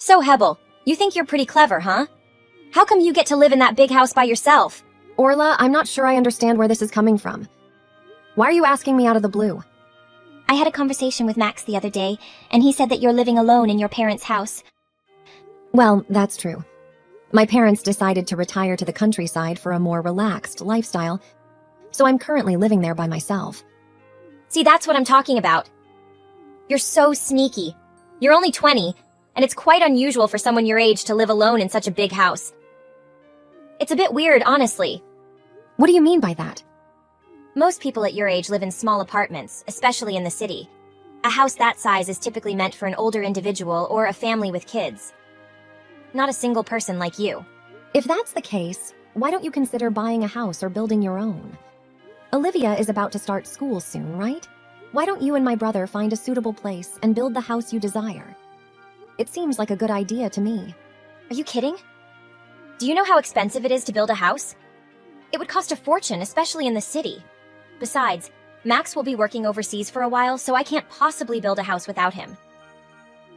So Hebel, you think you're pretty clever, huh? How come you get to live in that big house by yourself? Orla, I'm not sure I understand where this is coming from. Why are you asking me out of the blue? I had a conversation with Max the other day, and he said that you're living alone in your parents' house. Well, that's true. My parents decided to retire to the countryside for a more relaxed lifestyle, so I'm currently living there by myself. See, that's what I'm talking about. You're so sneaky. You're only 20, and it's quite unusual for someone your age to live alone in such a big house. It's a bit weird, honestly. What do you mean by that? Most people at your age live in small apartments, especially in the city. A house that size is typically meant for an older individual or a family with kids. Not a single person like you. If that's the case, why don't you consider buying a house or building your own? Olivia is about to start school soon, right? Why don't you and my brother find a suitable place and build the house you desire? It seems like a good idea to me. Are you kidding? Do you know how expensive it is to build a house? It would cost a fortune, especially in the city. Besides, Max will be working overseas for a while, so I can't possibly build a house without him.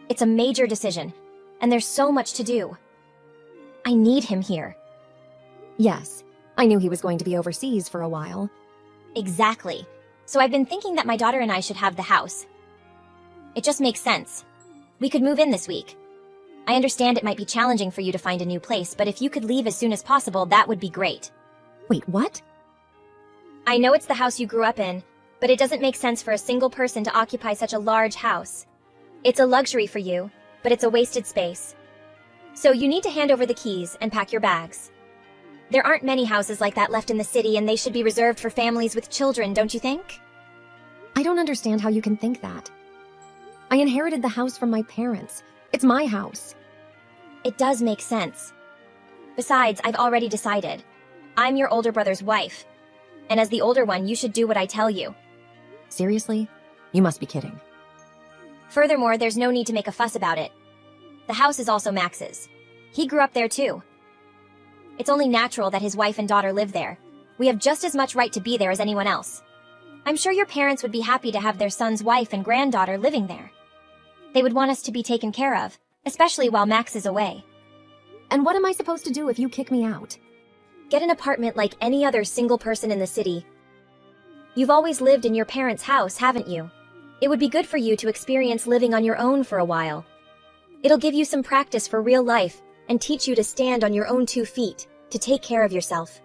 It's a major decision, and there's so much to do. I need him here. Yes, I knew he was going to be overseas for a while. Exactly. So I've been thinking that my daughter and I should have the house. It just makes sense. We could move in this week. I understand it might be challenging for you to find a new place, but if you could leave as soon as possible, that would be great. Wait, what? I know it's the house you grew up in, but it doesn't make sense for a single person to occupy such a large house. It's a luxury for you, but it's a wasted space. So you need to hand over the keys and pack your bags. There aren't many houses like that left in the city, and they should be reserved for families with children, don't you think? I don't understand how you can think that. I inherited the house from my parents. It's my house. It does make sense. Besides, I've already decided. I'm your older brother's wife. And as the older one, you should do what I tell you. Seriously? You must be kidding. Furthermore, there's no need to make a fuss about it. The house is also Max's. He grew up there too. It's only natural that his wife and daughter live there. We have just as much right to be there as anyone else. I'm sure your parents would be happy to have their son's wife and granddaughter living there. They would want us to be taken care of, especially while Max is away. And what am I supposed to do if you kick me out? Get an apartment like any other single person in the city. You've always lived in your parents' house, haven't you? It would be good for you to experience living on your own for a while. It'll give you some practice for real life and teach you to stand on your own 2 feet, to take care of yourself.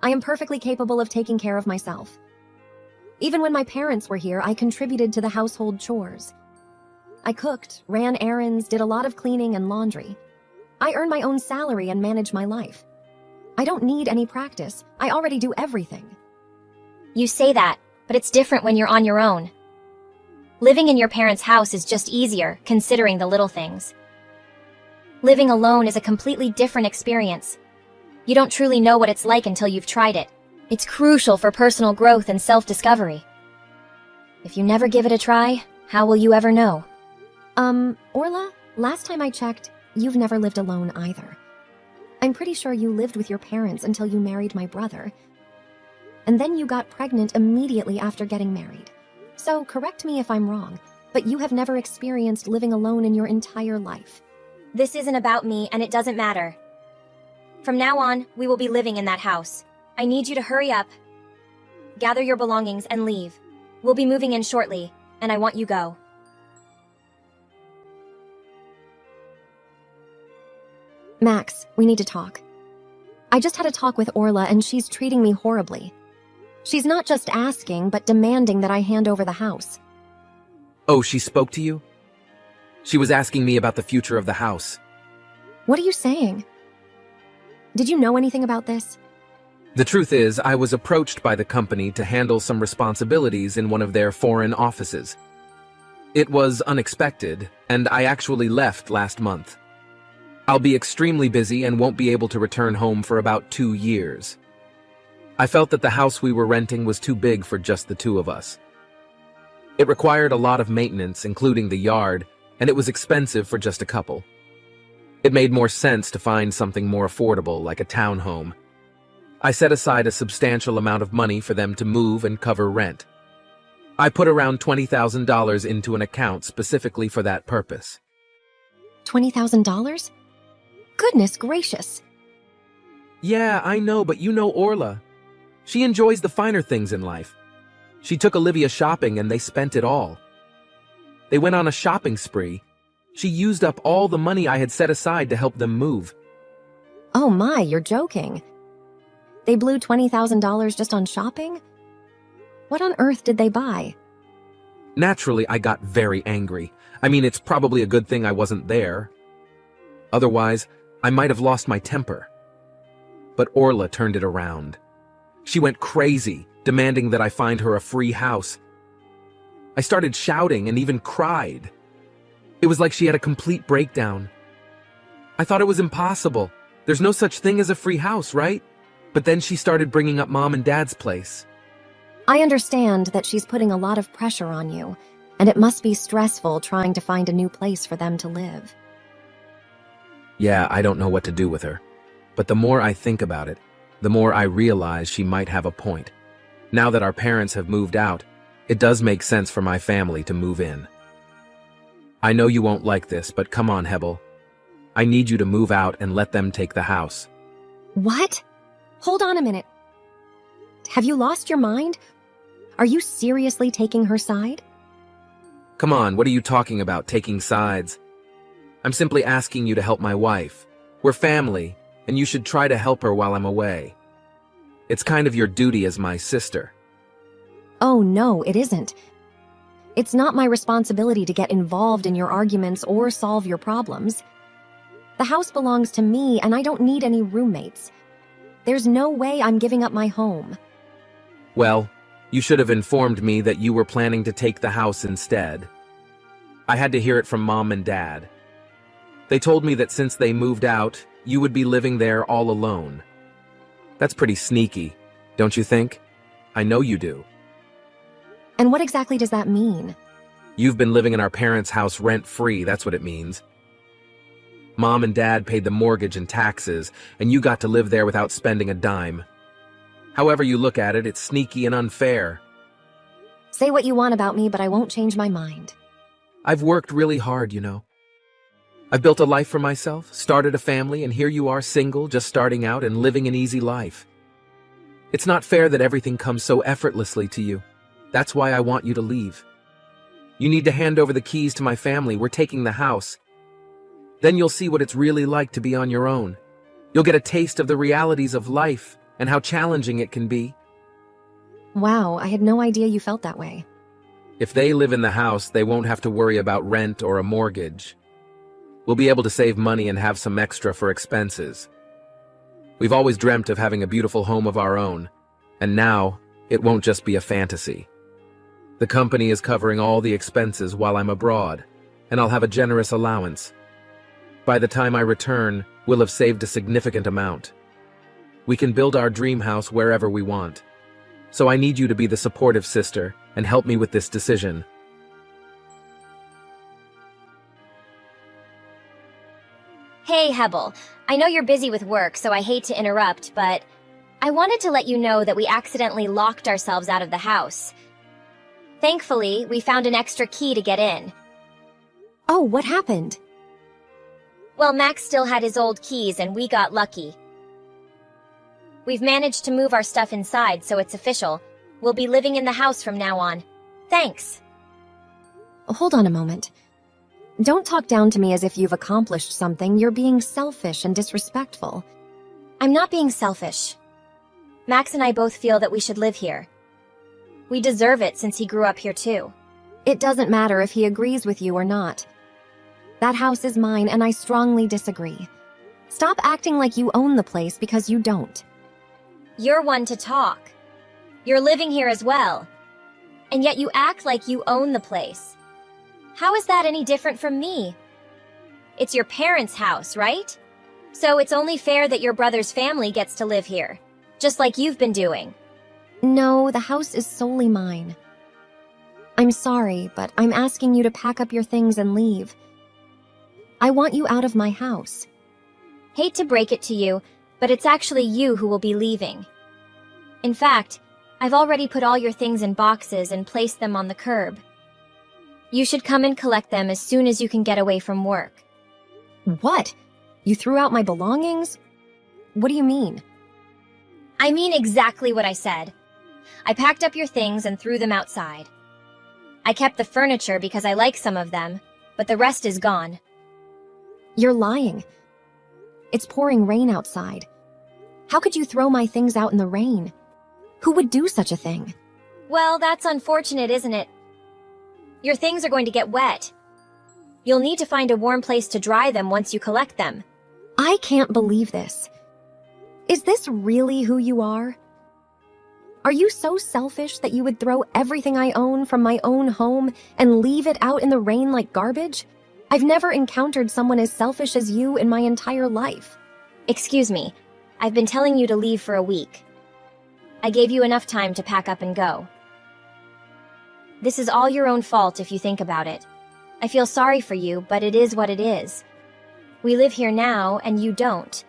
I am perfectly capable of taking care of myself. Even when my parents were here, I contributed to the household chores. I cooked, ran errands, did a lot of cleaning and laundry. I earn my own salary and manage my life. I don't need any practice. I already do everything. You say that, but it's different when you're on your own. Living in your parents' house is just easier, considering the little things. Living alone is a completely different experience. You don't truly know what it's like until you've tried it. It's crucial for personal growth and self-discovery. If you never give it a try, how will you ever know? Orla, last time I checked, you've never lived alone either. I'm pretty sure you lived with your parents until you married my brother. And then you got pregnant immediately after getting married. So correct me if I'm wrong, but you have never experienced living alone in your entire life. This isn't about me, and it doesn't matter. From now on, we will be living in that house. I need you to hurry up, gather your belongings, and leave. We'll be moving in shortly, and I want you go. Max, we need to talk. I just had a talk with Orla, and she's treating me horribly. She's not just asking, but demanding that I hand over the house. Oh, she spoke to you? She was asking me about the future of the house. What are you saying? Did you know anything about this? The truth is, I was approached by the company to handle some responsibilities in one of their foreign offices. It was unexpected, and I actually left last month. I'll be extremely busy and won't be able to return home for about 2 years. I felt that the house we were renting was too big for just the 2 of us. It required a lot of maintenance, including the yard, and it was expensive for just a couple. It made more sense to find something more affordable, like a townhome. I set aside a substantial amount of money for them to move and cover rent. I put around $20,000 into an account specifically for that purpose. $20,000? Goodness gracious. Yeah, I know, but you know Orla. She enjoys the finer things in life. She took Olivia shopping and they spent it all. They went on a shopping spree. She used up all the money I had set aside to help them move. Oh my, you're joking. They blew $20,000 just on shopping? What on earth did they buy? Naturally, I got very angry. I mean, it's probably a good thing I wasn't there. Otherwise, I might have lost my temper. But Orla turned it around. She went crazy, demanding that I find her a free house. I started shouting and even cried. It was like she had a complete breakdown. I thought it was impossible. There's no such thing as a free house, right? But then she started bringing up Mom and Dad's place. I understand that she's putting a lot of pressure on you, and it must be stressful trying to find a new place for them to live. Yeah, I don't know what to do with her. But the more I think about it, the more I realize she might have a point. Now that our parents have moved out, it does make sense for my family to move in. I know you won't like this, but come on, Hebel. I need you to move out and let them take the house. What? Hold on a minute. Have you lost your mind? Are you seriously taking her side? Come on, what are you talking about, taking sides? I'm simply asking you to help my wife. We're family, and you should try to help her while I'm away. It's kind of your duty as my sister. Oh no, it isn't. It's not my responsibility to get involved in your arguments or solve your problems. The house belongs to me, and I don't need any roommates. There's no way I'm giving up my home. Well, you should have informed me that you were planning to take the house instead. I had to hear it from Mom and Dad. They told me that since they moved out, you would be living there all alone. That's pretty sneaky, don't you think? I know you do. And what exactly does that mean? You've been living in our parents' house rent-free, that's what it means. Mom and Dad paid the mortgage and taxes, and you got to live there without spending a dime. However you look at it, it's sneaky and unfair. Say what you want about me, but I won't change my mind. I've worked really hard, you know. I've built a life for myself, started a family, and here you are single, just starting out and living an easy life. It's not fair that everything comes so effortlessly to you. That's why I want you to leave. You need to hand over the keys to my family. We're taking the house. Then you'll see what it's really like to be on your own. You'll get a taste of the realities of life and how challenging it can be. Wow, I had no idea you felt that way. If they live in the house, they won't have to worry about rent or a mortgage. We'll be able to save money and have some extra for expenses. We've always dreamt of having a beautiful home of our own, and now it won't just be a fantasy. The company is covering all the expenses while I'm abroad, and I'll have a generous allowance. By the time I return, we'll have saved a significant amount. We can build our dream house wherever we want. So I need you to be the supportive sister and help me with this decision. Hey, Hebel. I know you're busy with work, so I hate to interrupt, but I wanted to let you know that we accidentally locked ourselves out of the house. Thankfully, we found an extra key to get in. Oh, what happened? Well, Max still had his old keys and we got lucky. We've managed to move our stuff inside, so it's official. We'll be living in the house from now on. Thanks. Hold on a moment. Don't talk down to me as if you've accomplished something. You're being selfish and disrespectful. I'm not being selfish. Max and I both feel that we should live here. We deserve it since he grew up here too. It doesn't matter if he agrees with you or not. That house is mine, and I strongly disagree. Stop acting like you own the place because you don't. You're one to talk. You're living here as well. And yet you act like you own the place. How is that any different from me? It's your parents' house, right? So it's only fair that your brother's family gets to live here, just like you've been doing. No, the house is solely mine. I'm sorry, but I'm asking you to pack up your things and leave. I want you out of my house. Hate to break it to you, but it's actually you who will be leaving. In fact, I've already put all your things in boxes and placed them on the curb. You should come and collect them as soon as you can get away from work. What? You threw out my belongings? What do you mean? I mean exactly what I said. I packed up your things and threw them outside. I kept the furniture because I like some of them, but the rest is gone. You're lying. It's pouring rain outside. How could you throw my things out in the rain? Who would do such a thing? Well, that's unfortunate, isn't it? Your things are going to get wet. You'll need to find a warm place to dry them once you collect them. I can't believe this. Is this really who you are? Are you so selfish that you would throw everything I own from my own home and leave it out in the rain like garbage? I've never encountered someone as selfish as you in my entire life. Excuse me, I've been telling you to leave for a week. I gave you enough time to pack up and go. This is all your own fault if you think about it. I feel sorry for you, but it is what it is. We live here now, and you don't.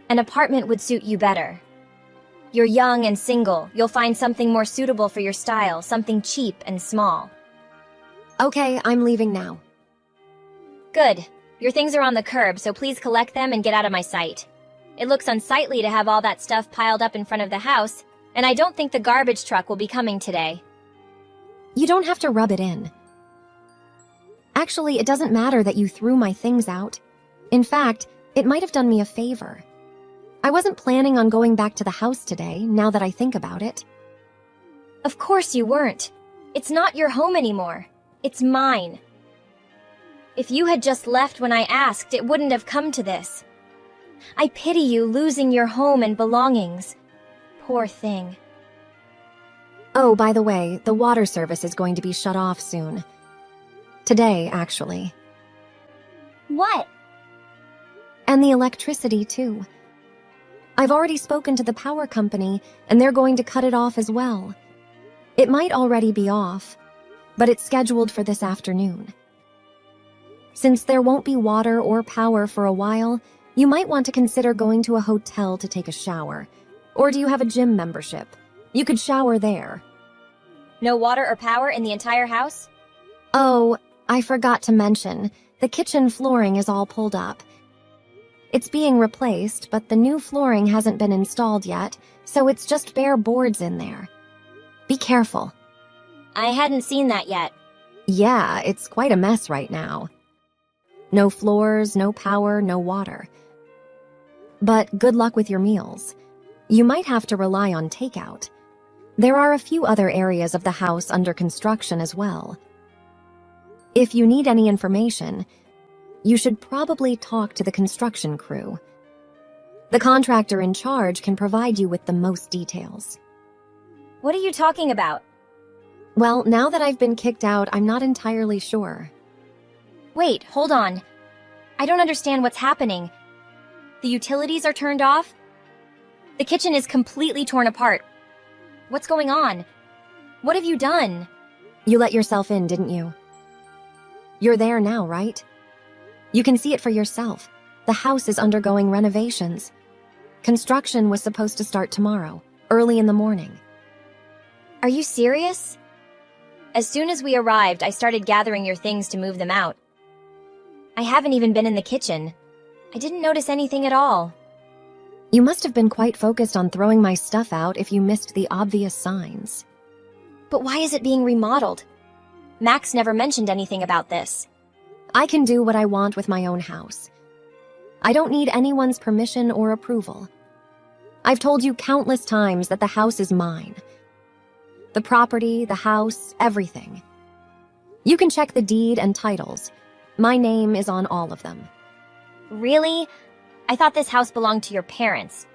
An apartment would suit you better. You're young and single. You'll find something more suitable for your style, something cheap and small. Okay, I'm leaving now. Good. Your things are on the curb, so please collect them and get out of my sight. It looks unsightly to have all that stuff piled up in front of the house, and I don't think the garbage truck will be coming today. You don't have to rub it in. Actually, it doesn't matter that you threw my things out. In fact, it might have done me a favor. I wasn't planning on going back to the house today, now that I think about it. Of course you weren't. It's not your home anymore. It's mine. If you had just left when I asked, it wouldn't have come to this. I pity you losing your home and belongings. Poor thing. Oh, by the way, the water service is going to be shut off soon. Today, actually. What? And the electricity, too. I've already spoken to the power company, and they're going to cut it off as well. It might already be off, but it's scheduled for this afternoon. Since there won't be water or power for a while, you might want to consider going to a hotel to take a shower. Or do you have a gym membership? You could shower there. No water or power in the entire house? Oh, I forgot to mention, the kitchen flooring is all pulled up. It's being replaced, but the new flooring hasn't been installed yet, so it's just bare boards in there. Be careful. I hadn't seen that yet. Yeah, it's quite a mess right now. No floors, no power, no water. But good luck with your meals. You might have to rely on takeout. There are a few other areas of the house under construction as well. If you need any information, you should probably talk to the construction crew. The contractor in charge can provide you with the most details. What are you talking about? Well, now that I've been kicked out, I'm not entirely sure. Wait, hold on. I don't understand what's happening. The utilities are turned off? The kitchen is completely torn apart. What's going on? What have you done? You let yourself in, didn't you? You're there now, right? You can see it for yourself. The house is undergoing renovations. Construction was supposed to start tomorrow, early in the morning. Are you serious? As soon as we arrived, I started gathering your things to move them out. I haven't even been in the kitchen. I didn't notice anything at all. You must have been quite focused on throwing my stuff out if you missed the obvious signs. But why is it being remodeled? Max never mentioned anything about this. I can do what I want with my own house. I don't need anyone's permission or approval. I've told you countless times that the house is mine. The property, the house, everything. You can check the deed and titles. My name is on all of them. Really? I thought this house belonged to your parents.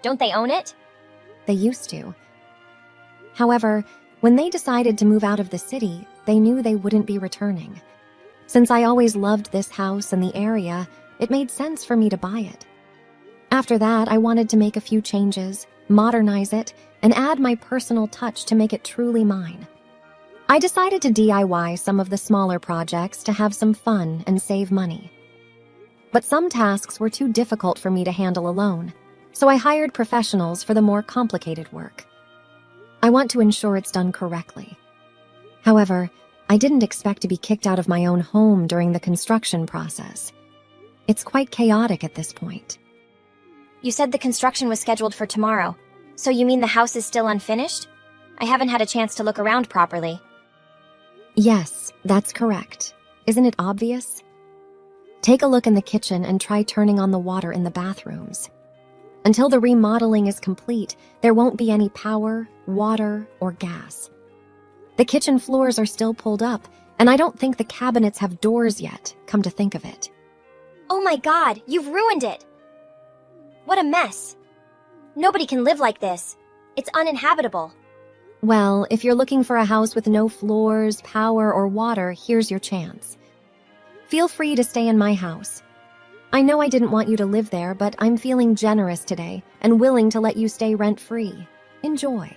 Don't they own it? They used to. However, when they decided to move out of the city, they knew they wouldn't be returning. Since I always loved this house and the area, it made sense for me to buy it. After that, I wanted to make a few changes, modernize it, and add my personal touch to make it truly mine. I decided to DIY some of the smaller projects to have some fun and save money. But some tasks were too difficult for me to handle alone, so I hired professionals for the more complicated work. I want to ensure it's done correctly. However, I didn't expect to be kicked out of my own home during the construction process. It's quite chaotic at this point. You said the construction was scheduled for tomorrow. So you mean the house is still unfinished? I haven't had a chance to look around properly. Yes, that's correct. Isn't it obvious? Take a look in the kitchen and try turning on the water in the bathrooms. Until the remodeling is complete, there won't be any power, water, or gas. The kitchen floors are still pulled up, and I don't think the cabinets have doors yet, come to think of it. Oh my god, you've ruined it! What a mess. Nobody can live like this. It's uninhabitable. Well, if you're looking for a house with no floors, power, or water, here's your chance. Feel free to stay in my house. I know I didn't want you to live there, but I'm feeling generous today and willing to let you stay rent-free. Enjoy.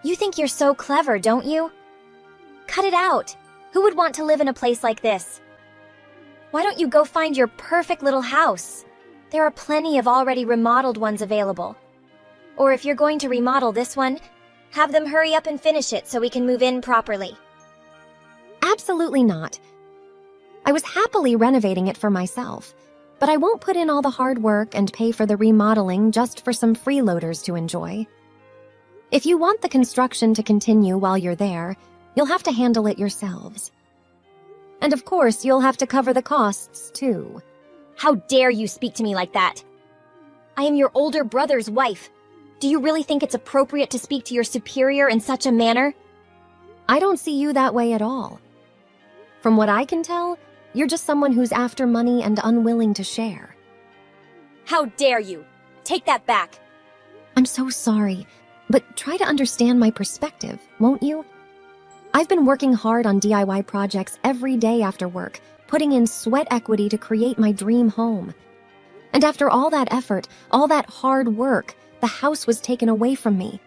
You think you're so clever, don't you? Cut it out. Who would want to live in a place like this? Why don't you go find your perfect little house? There are plenty of already remodeled ones available. Or if you're going to remodel this one, have them hurry up and finish it so we can move in properly. Absolutely not. I was happily renovating it for myself, but I won't put in all the hard work and pay for the remodeling just for some freeloaders to enjoy. If you want the construction to continue while you're there, you'll have to handle it yourselves. And of course, you'll have to cover the costs, too. How dare you speak to me like that? I am your older brother's wife. Do you really think it's appropriate to speak to your superior in such a manner? I don't see you that way at all. From what I can tell, you're just someone who's after money and unwilling to share. How dare you? Take that back. I'm so sorry, but try to understand my perspective, won't you? I've been working hard on DIY projects every day after work, putting in sweat equity to create my dream home. And after all that effort, all that hard work, the house was taken away from me.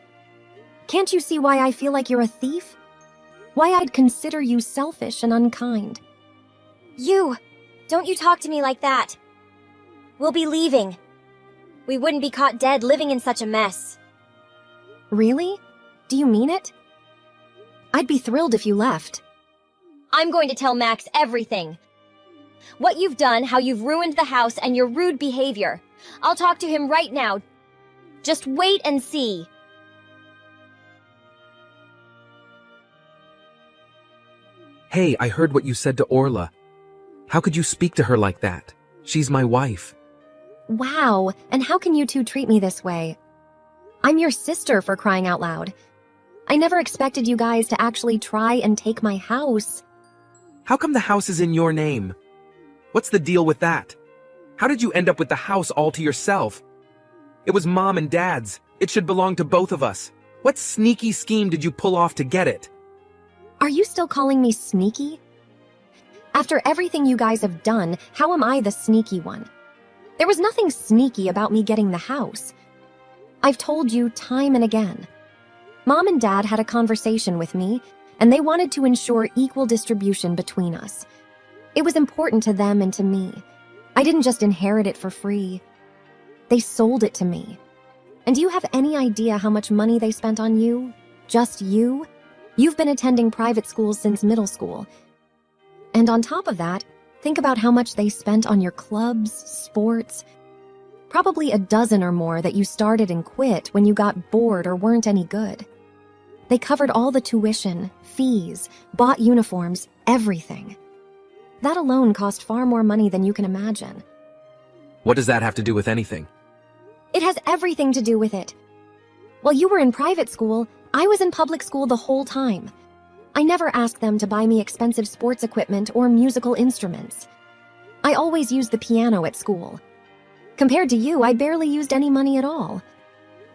Can't you see why I feel like you're a thief? Why I'd consider you selfish and unkind? Don't you talk to me like that. We'll be leaving. We wouldn't be caught dead living in such a mess. Really? Do you mean it? I'd be thrilled if you left. I'm going to tell Max everything. What you've done, how you've ruined the house, and your rude behavior. I'll talk to him right now. Just wait and see. Hey, I heard what you said to Orla. How could you speak to her like that? She's my wife. Wow, and how can you two treat me this way? I'm your sister, for crying out loud. I never expected you guys to actually try and take my house. How come the house is in your name? What's the deal with that? How did you end up with the house all to yourself? It was Mom and Dad's. It should belong to both of us. What sneaky scheme did you pull off to get it? Are you still calling me sneaky? After everything you guys have done, how am I the sneaky one? There was nothing sneaky about me getting the house. I've told you time and again. Mom and Dad had a conversation with me, and they wanted to ensure equal distribution between us. It was important to them and to me. I didn't just inherit it for free. They sold it to me. And do you have any idea how much money they spent on you? Just you? You've been attending private schools since middle school. And on top of that, think about how much they spent on your clubs, sports. Probably a dozen or more that you started and quit when you got bored or weren't any good. They covered all the tuition, fees, bought uniforms, everything. That alone cost far more money than you can imagine. What does that have to do with anything? It has everything to do with it. While you were in private school, I was in public school the whole time. I never asked them to buy me expensive sports equipment or musical instruments. I always used the piano at school. Compared to you, I barely used any money at all.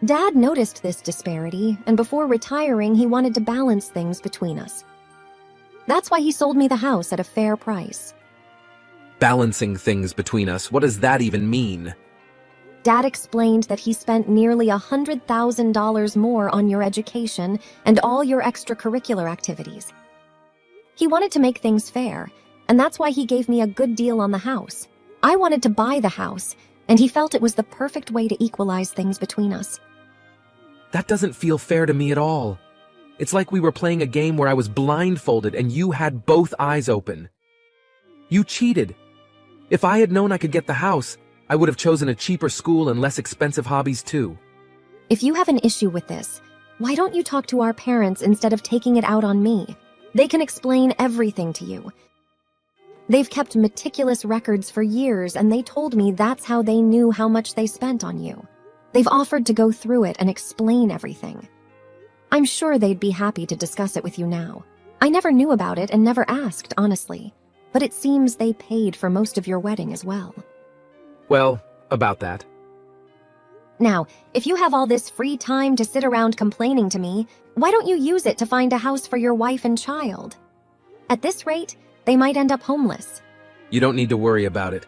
Dad noticed this disparity, and before retiring, he wanted to balance things between us. That's why he sold me the house at a fair price. Balancing things between us, what does that even mean? Dad explained that he spent nearly $100,000 more on your education and all your extracurricular activities. He wanted to make things fair, and that's why he gave me a good deal on the house. I wanted to buy the house, and he felt it was the perfect way to equalize things between us. That doesn't feel fair to me at all. It's like we were playing a game where I was blindfolded and you had both eyes open. You cheated. If I had known I could get the house, I would have chosen a cheaper school and less expensive hobbies too. If you have an issue with this, why don't you talk to our parents instead of taking it out on me? They can explain everything to you. They've kept meticulous records for years, and they told me that's how they knew how much they spent on you. They've offered to go through it and explain everything. I'm sure they'd be happy to discuss it with you now. I never knew about it and never asked, honestly. But it seems they paid for most of your wedding as well. Well, about that. Now, if you have all this free time to sit around complaining to me, why don't you use it to find a house for your wife and child? At this rate, they might end up homeless. You don't need to worry about it.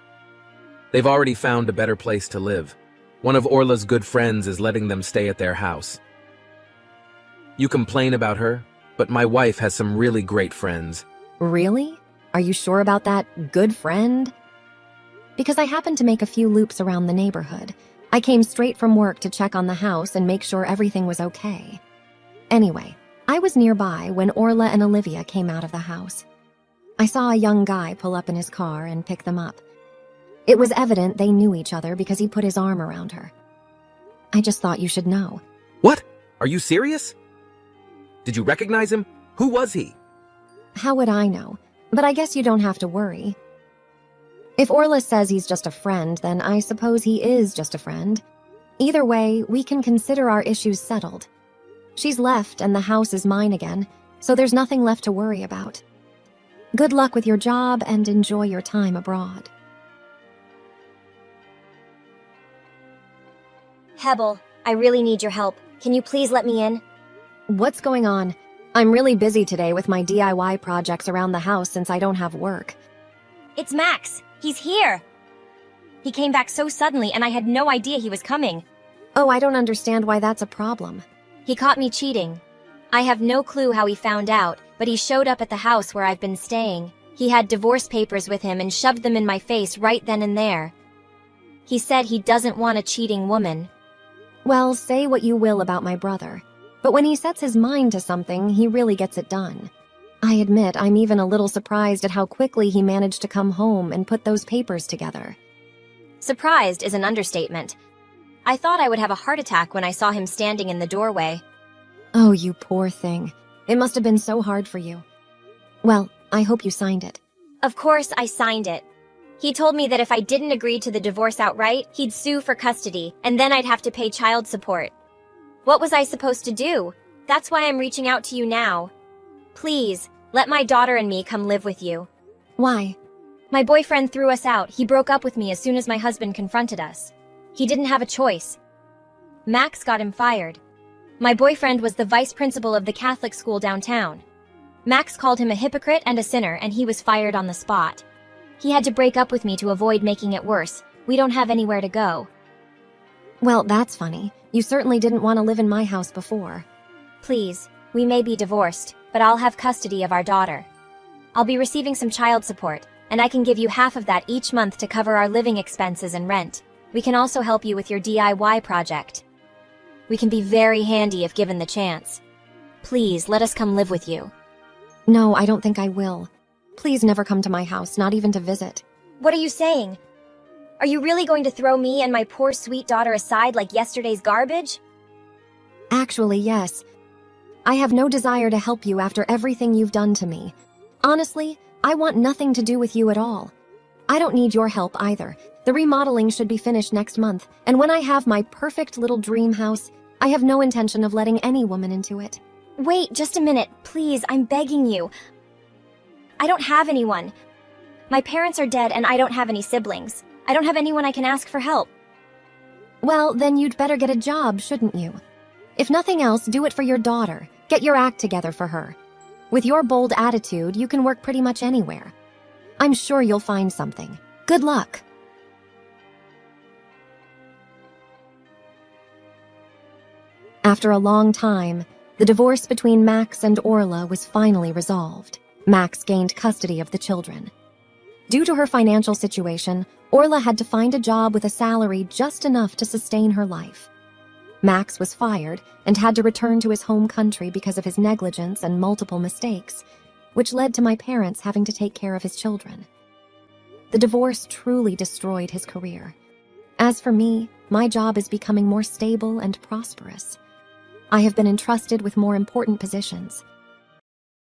They've already found a better place to live. One of Orla's good friends is letting them stay at their house. You complain about her, but my wife has some really great friends. Really? Are you sure about that good friend? Because I happened to make a few loops around the neighborhood. I came straight from work to check on the house and make sure everything was okay. Anyway, I was nearby when Orla and Olivia came out of the house. I saw a young guy pull up in his car and pick them up. It was evident they knew each other because he put his arm around her. I just thought you should know. What? Are you serious? Did you recognize him? Who was he? How would I know? But I guess you don't have to worry. If Orla says he's just a friend, then I suppose he is just a friend. Either way, we can consider our issues settled. She's left and the house is mine again, so there's nothing left to worry about. Good luck with your job and enjoy your time abroad. Hebel, I really need your help. Can you please let me in? What's going on? I'm really busy today with my DIY projects around the house since I don't have work. It's Max. He's here. He came back so suddenly and I had no idea he was coming. Oh, I don't understand why that's a problem. He caught me cheating. I have no clue how he found out, but he showed up at the house where I've been staying. He had divorce papers with him and shoved them in my face right then and there. He said he doesn't want a cheating woman. Well, say what you will about my brother, but when he sets his mind to something, he really gets it done. I admit I'm even a little surprised at how quickly he managed to come home and put those papers together. Surprised is an understatement. I thought I would have a heart attack when I saw him standing in the doorway. Oh, you poor thing. It must have been so hard for you. Well, I hope you signed it. Of course I signed it. He told me that if I didn't agree to the divorce outright, he'd sue for custody, and then I'd have to pay child support. What was I supposed to do? That's why I'm reaching out to you now. Please, let my daughter and me come live with you. Why? My boyfriend threw us out. He broke up with me as soon as my husband confronted us. He didn't have a choice. Max got him fired. My boyfriend was the vice principal of the Catholic school downtown. Max called him a hypocrite and a sinner, and he was fired on the spot. He had to break up with me to avoid making it worse. We don't have anywhere to go. Well, that's funny. You certainly didn't want to live in my house before. Please, we may be divorced, but I'll have custody of our daughter. I'll be receiving some child support, and I can give you half of that each month to cover our living expenses and rent. We can also help you with your DIY project. We can be very handy if given the chance. Please, let us come live with you. No, I don't think I will. Please never come to my house, not even to visit. What are you saying? Are you really going to throw me and my poor sweet daughter aside like yesterday's garbage? Actually, yes. I have no desire to help you after everything you've done to me. Honestly, I want nothing to do with you at all. I don't need your help either. The remodeling should be finished next month, and when I have my perfect little dream house, I have no intention of letting any woman into it. Wait, just a minute. Please, I'm begging you. I don't have anyone. My parents are dead and I don't have any siblings. I don't have anyone I can ask for help. Well, then you'd better get a job, shouldn't you? If nothing else, do it for your daughter. Get your act together for her. With your bold attitude, you can work pretty much anywhere. I'm sure you'll find something. Good luck. After a long time, the divorce between Max and Orla was finally resolved. Max gained custody of the children. Due to her financial situation, Orla had to find a job with a salary just enough to sustain her life. Max was fired and had to return to his home country because of his negligence and multiple mistakes, which led to my parents having to take care of his children. The divorce truly destroyed his career. As for me, my job is becoming more stable and prosperous. I have been entrusted with more important positions.